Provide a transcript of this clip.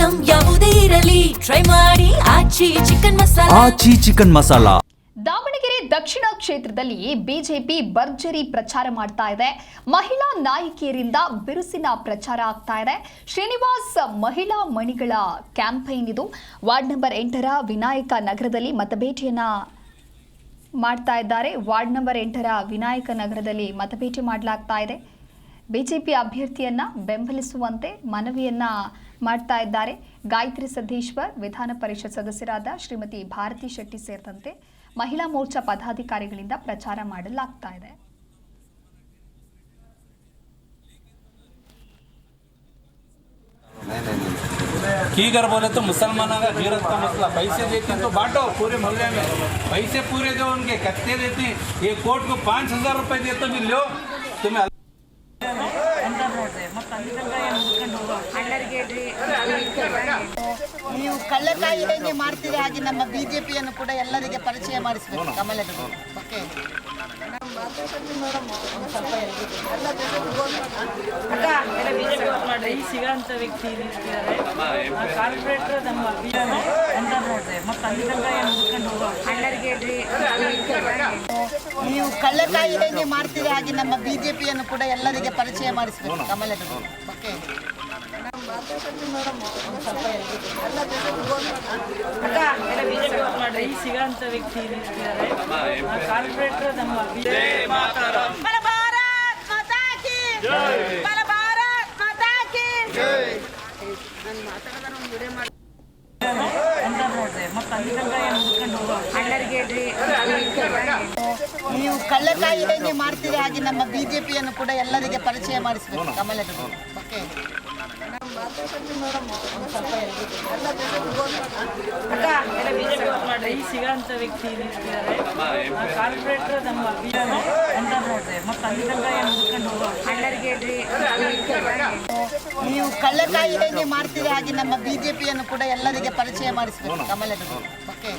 Item ಯಾವುದೇ ಇರಲಿ try ಮಾಡಿ ಆಚಿ ಚಿಕನ್ ಮಸಾಲಾ. ದಾವಣಗೆರೆ ದಕ್ಷಿಣ ಕ್ಷೇತ್ರದಲ್ಲಿ ಬಿಜೆಪಿ ಭರ್ಜರಿ ಪ್ರಚಾರ ಮಾಡ್ತಾ ಇದೆ. ಮಹಿಳಾ ನಾಯಕಿಯರಿಂದ ಬಿರುಸಿನ ಪ್ರಚಾರ ಆಗ್ತಾ ಇದೆ. ಶ್ರೀನಿವಾಸ್ ಮಹಿಳಾ ಮಣಿಗಳ ಕ್ಯಾಂಪೈನ್ ಇದು. ವಾರ್ಡ್ ನಂಬರ್ 8ರ ವಿನಾಯಕ ನಗರದಲ್ಲಿ ಮತಬೇಟೆಯನ್ನ ಮಾಡ್ತಾ ಇದ್ದಾರೆ. ವಾರ್ಡ್ ನಂಬರ್ 8ರ ವಿನಾಯಕ ನಗರದಲ್ಲಿ ಮತಬೇಟೆ ಮಾಡಲಾಗ್ತಾ ಇದೆ. ಬಿಜೆಪಿ ಅಭ್ಯರ್ಥಿಯನ್ನ ಬೆಂಬಲಿಸುವಂತೆ ಮನವಿಯನ್ನ ಮಾಡ್ತಾ ಇದ್ದಾರೆ. ಗಾಯತ್ರಿ ಸಿದ್ದೇಶ್ವರ್, ವಿಧಾನ ಪರಿಷತ್ ಸದಸ್ಯರಾದ ಶ್ರೀಮತಿ ಭಾರತಿ ಶೆಟ್ಟಿ ಸೇರಿದಂತೆ ಮಹಿಳಾ ಮೋರ್ಚಾ ಪದಾಧಿಕಾರಿಗಳಿಂದ ಪ್ರಚಾರ ಮಾಡಲಾಗ್ತಾ ಇದೆ. कीगर बोले तो मुसलमानों का गिरत का मसला, पैसे देते हैं तो बांटो पूरे मोहल्ले में, पैसे पूरे दो उनके कत्ते देते हैं. ये कोर्ट को 5,000 रुपए देते भी लो तुम्हें. ನೀವು ಕಳ್ಳಕಾಯಿ ಹೇಗೆ ಮಾಡ್ತೀರಿ ಹಾಗೆ ನಮ್ಮ ಬಿಜೆಪಿಯನ್ನು ಕೂಡ ಎಲ್ಲರಿಗೆ ಪರಿಚಯ ಮಾಡಿಸಬೇಕು. ಕಮಲದ ಓಕೆ ಸಿಗಂತ ವ್ಯಕ್ತಿ ಕಾರ್ಪೊರೇಟರ್ ನಮ್ಮ ಅಂತ ನೋಡ್ರಿ ಮತ್ತೆ ಅಲ್ಲಿ ನೀವು ಕಳ್ಳಕಾಯಿ ಹೇಗೆ ಮಾಡ್ತೀರಿ ಹಾಗೆ ನಮ್ಮ ಬಿಜೆಪಿಯನ್ನು ಕೂಡ ಎಲ್ಲರಿಗೆ ಪರಿಚಯ ಮಾಡಿಸಬೇಕು. ಕಮಲದ ಓಕೆ ಸಿಗಂತ ವ್ಯಕ್ತಿ ಕಾರ್ಪೊರೇಟರ್ ನಮ್ಮ ನೀವು ಕಳ್ಳಕಾಯಿ ಹೇಗೆ ಮಾಡ್ತೀರಿ ಹಾಗೆ ನಮ್ಮ ಬಿಜೆಪಿಯನ್ನು ಕೂಡ ಎಲ್ಲರಿಗೆ ಪರಿಚಯ ಮಾಡಿಸಬೇಕು. ಕಮಲದ ಓಕೆ ಸಿಗಂತ ವ್ಯಕ್ತಿ ಕಾರ್ಪೊರೇಟರ್ ನಮ್ಮ ಅಂತ ನೋಡ್ರಿ ಮತ್ತೆ ಅಲ್ಲಿ ನೀವು ಕಳ್ಳಕಾಯಿ ಹೇಗೆ ಮಾಡ್ತೀರಿ ಹಾಗೆ ನಮ್ಮ ಬಿಜೆಪಿಯನ್ನು ಕೂಡ ಎಲ್ಲರಿಗೆ ಪರಿಚಯ ಮಾಡಿಸಬೇಕು. ಕಮಲದ ಓಕೆ